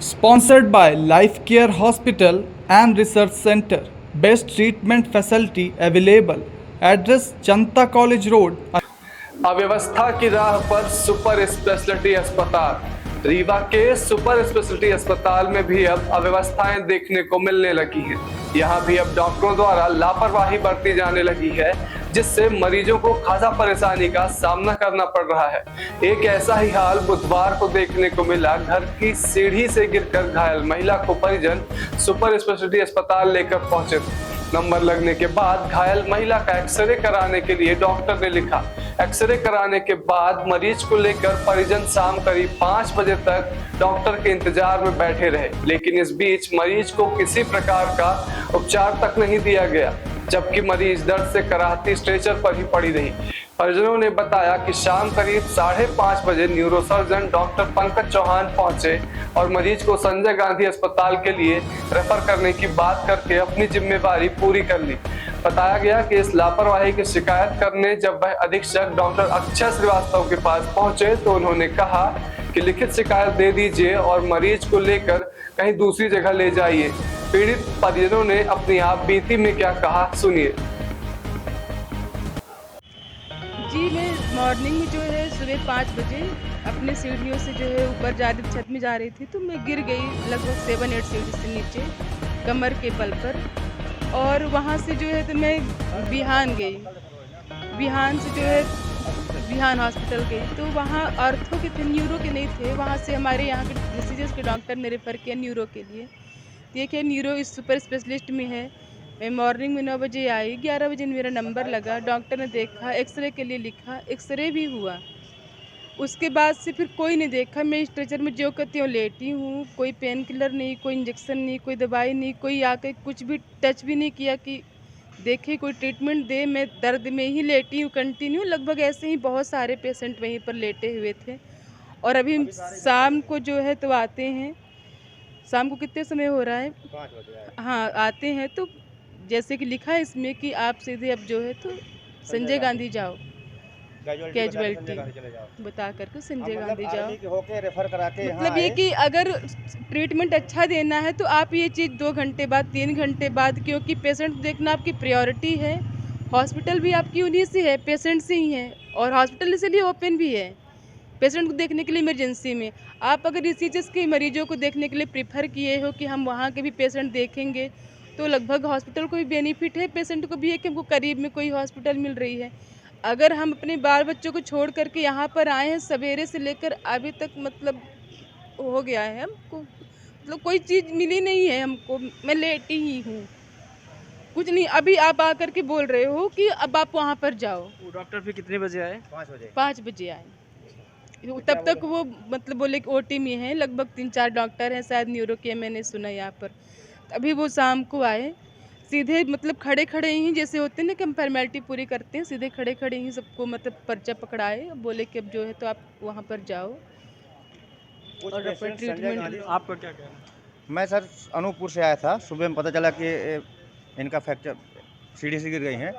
Sponsored by Life Care Hospital and Research Center. Best treatment facility available. Address Janta College Road. अव्यवस्था की राह पर super speciality अस्पताल। रीवा के सुपर स्पेशलिटी अस्पताल में भी अब अव्यवस्थाएं देखने को मिलने लगी हैं। यहां भी अब डॉक्टरों द्वारा लापरवाही बरती जाने लगी है, जिससे मरीजों को खासा परेशानी का सामना करना पड़ रहा है। एक ऐसा ही हाल बुधवार को देखने को मिला। घर की सीढ़ी से गिरकर घायल महिला को परिजन सुपर स्पेशलिटी अस्पताल लेकर पहुंचे। नंबर लगने के बाद घायल महिला का एक्सरे कराने के लिए डॉक्टर ने लिखा। एक्सरे कराने के बाद मरीज को लेकर परिजन शाम करीब 5 बजे तक डॉक्टर के इंतजार में बैठे रहे, लेकिन इस बीच मरीज को किसी प्रकार का उपचार तक नहीं दिया गया, जबकि मरीज दर्द से कराहती स्ट्रेचर पर ही पड़ी रही। परिजनों ने बताया कि शाम करीब 5:30 बजे न्यूरोसर्जन डॉक्टर पंकज चौहान पहुंचे और मरीज को संजय गांधी अस्पताल के लिए रेफर करने की बात करके अपनी जिम्मेदारी पूरी कर ली। बताया गया कि इस लापरवाही की शिकायत करने जब वह अधीक्षक डॉक्टर अक्षय श्रीवास्तव के पास पहुंचे तो उन्होंने कहा कि लिखित शिकायत दे दीजिए और मरीज को लेकर कहीं दूसरी जगह ले जाइए। पीड़ित परिजनों ने अपनी आप बीती में क्या कहा, सुनिए। जी, मैं मॉर्निंग में जो है सुबह 5 बजे अपने सीढ़ियों से जो है ऊपर जा रही छत में जा रही थी, तो मैं गिर गई लगभग 7-8 सीढ़ी से नीचे कमर के बल पर। और वहाँ से जो है तो मैं बिहान गई। बिहान से जो है बिहान हॉस्पिटल गई, तो वहाँ ऑर्थो के थे, न्यूरो के नहीं थे। वहाँ से हमारे यहाँ के डिसीजेस के डॉक्टर ने रेफ़र किया न्यूरो के लिए। देखिए न्यूरो इस सुपर स्पेशलिस्ट में है। मैं मॉर्निंग में 9 बजे आई, 11 बजे मेरा नंबर लगा। डॉक्टर ने देखा, एक्सरे के लिए लिखा, एक्सरे भी हुआ। उसके बाद से फिर कोई नहीं देखा। मैं स्ट्रेचर में जो करती हूँ लेटी हूँ, कोई पेन किलर नहीं, कोई इंजेक्शन नहीं, कोई दवाई नहीं, कोई आके कुछ भी टच भी नहीं किया कि देखे कोई ट्रीटमेंट दे। मैं दर्द में ही लेटी हूँ कंटिन्यू। लगभग ऐसे ही बहुत सारे पेशेंट वहीं पर लेटे हुए थे। और अभी शाम को जो है तो आते हैं। शाम को कितने समय हो रहा है? 5 बजे। हाँ, आते हैं तो जैसे कि लिखा है इसमें कि आप सीधे अब जो है तो संजय गांधी जाओ, कैजुअलिटी बता करके संजय गांधी जाओ। होके रेफर करा के मतलब ये कि अगर ट्रीटमेंट अच्छा देना है तो आप ये चीज़ 2 घंटे बाद, 3 घंटे बाद, क्योंकि पेशेंट देखना आपकी प्रायोरिटी है। हॉस्पिटल भी आपकी उन्हीं से है, पेशेंट से ही है, और हॉस्पिटल इसलिए ओपन भी है पेशेंट को देखने के लिए इमरजेंसी में। आप अगर इसी चीज़ के मरीजों को देखने के लिए प्रेफर किए हो कि हम वहाँ के भी पेशेंट देखेंगे, तो लगभग हॉस्पिटल को भी बेनिफिट है, पेशेंट को भी है कि हमको करीब में कोई हॉस्पिटल मिल रही है। अगर हम अपने बाल बच्चों को छोड़ करके यहाँ पर आए हैं, सवेरे से लेकर अभी तक मतलब हो गया है, हमको मतलब कोई चीज़ मिली नहीं है हमको। मैं लेटी ही हूँ, कुछ नहीं। अभी आप आकर के बोल रहे हो कि अब आप वहाँ पर जाओ। डॉक्टर फिर कितने बजे आए? 5 बजे आए। तब तक वो मतलब बोले कि ओटी में है। लगभग 3-4 डॉक्टर हैं, शायद न्यूरो के, मैंने सुना यहाँ पर। अभी वो शाम को आए, सीधे मतलब खड़े खड़े ही जैसे होते हैं ना कि हम फॉर्मेलिटी पूरी करते हैं, सीधे खड़े खड़े ही सबको मतलब पर्चा पकड़ाए, बोले कि अब जो है तो आप वहाँ पर जाओ और अपना ट्रीटमेंट। आपका क्या कहना है? मैं सर अनूपपुर से आया था। सुबह में पता चला कि इनका फ्रैक्चर सीढ़ी से गिर गई हैं,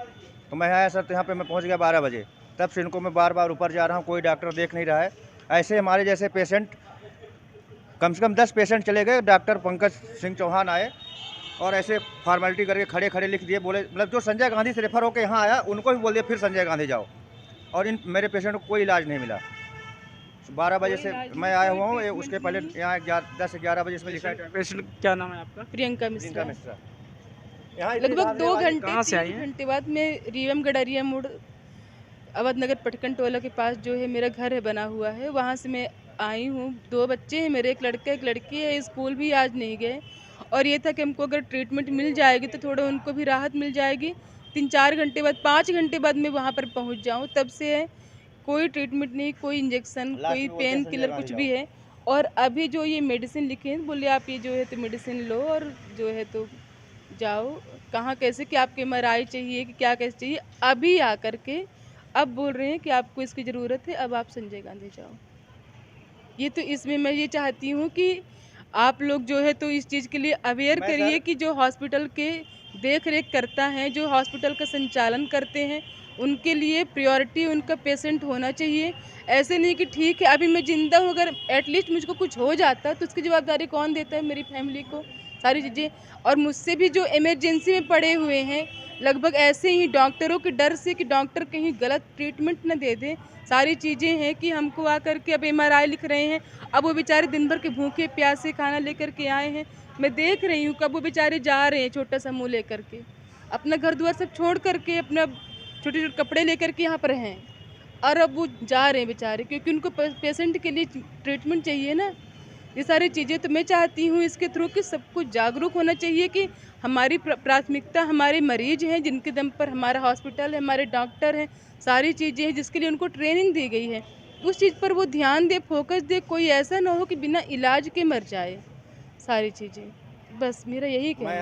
तो मैं आया सर, तो यहाँ पे मैं पहुँच गया 12 बजे। तब से इनको मैं बार बार ऊपर जा रहा हूँ, कोई डॉक्टर देख नहीं रहा है। ऐसे हमारे जैसे पेशेंट कम से कम 10 पेशेंट चले गए। डॉक्टर पंकज सिंह चौहान आए और ऐसे फॉर्मेलिटी करके खड़े खड़े लिख दिए। बोले मतलब जो संजय गांधी से रेफर होकर यहाँ आया उनको भी बोल दिया फिर संजय गांधी जाओ, और इन मेरे पेशेंट को कोई इलाज नहीं मिला। 12 बजे से मैं आया हुआ हूँ, उसके पहले यहाँ 10 से 11 बजे इसमें लिखा है। पेशेंट क्या नाम है आपका? प्रियंका मिश्रा। यहाँ लगभग 2 घंटे 3 घंटे बाद मैं रीवम गडरिया मोड़ अवध नगर पटकन टोला के पास जो है मेरा घर है बना हुआ है, वहाँ से मैं आई हूँ। 2 बच्चे हैं मेरे, एक लड़का एक लड़की है। स्कूल भी आज नहीं गए, और ये था कि हमको अगर ट्रीटमेंट मिल जाएगी तो थोड़ा उनको भी राहत मिल जाएगी। 3-4 घंटे बाद, 5 घंटे बाद मैं वहाँ पर पहुँच जाऊँ, तब से है कोई ट्रीटमेंट नहीं, कोई इंजेक्शन, कोई पेन किलर कुछ भी है। और अभी जो ये मेडिसिन लिखे हैं, बोले आप ये जो है तो मेडिसिन लो और जो है तो जाओ। कहाँ कैसे कि आपके MRI चाहिए कि क्या कैसे चाहिए, अभी आकर के अब बोल रहे हैं कि आपको इसकी ज़रूरत है, अब आप संजय गांधी जाओ। ये तो इसमें मैं ये चाहती हूँ कि आप लोग जो है तो इस चीज़ के लिए अवेयर करिए कि जो हॉस्पिटल के देख रेख करता है, जो हॉस्पिटल का संचालन करते हैं, उनके लिए प्रायोरिटी उनका पेशेंट होना चाहिए। ऐसे नहीं कि ठीक है अभी मैं ज़िंदा हूँ, अगर एटलीस्ट मुझको कुछ हो जाता तो उसकी जवाबदारी कौन देता है? मेरी फैमिली को सारी चीज़ें। और मुझसे भी जो इमरजेंसी में पड़े हुए हैं लगभग ऐसे ही डॉक्टरों के डर से कि डॉक्टर कहीं गलत ट्रीटमेंट न दे दे, सारी चीज़ें हैं कि हमको आकर के अब MRI लिख रहे हैं। अब वो बेचारे दिन भर के भूखे प्यासे खाना लेकर के आए हैं, मैं देख रही हूँ कब वो बेचारे जा रहे हैं छोटा सा मुँह लेकर के, अपना घर द्वार सब छोड़ करके अपना छोटे छोटे कपड़े लेकर के यहाँ पर हैं, और अब वो जा रहे हैं बेचारे क्योंकि उनको पेशेंट के लिए ट्रीटमेंट चाहिए ना। ये सारी चीज़ें तो मैं चाहती हूँ इसके थ्रू कि सबको जागरूक होना चाहिए कि हमारी प्राथमिकता हमारे मरीज हैं, जिनके दम पर हमारा हॉस्पिटल है, हमारे डॉक्टर हैं, सारी चीज़ें हैं जिसके लिए उनको ट्रेनिंग दी गई है, उस चीज़ पर वो ध्यान दे, फोकस दे। कोई ऐसा ना हो कि बिना इलाज के मर जाए, सारी चीज़ें। बस मेरा यही कहना है।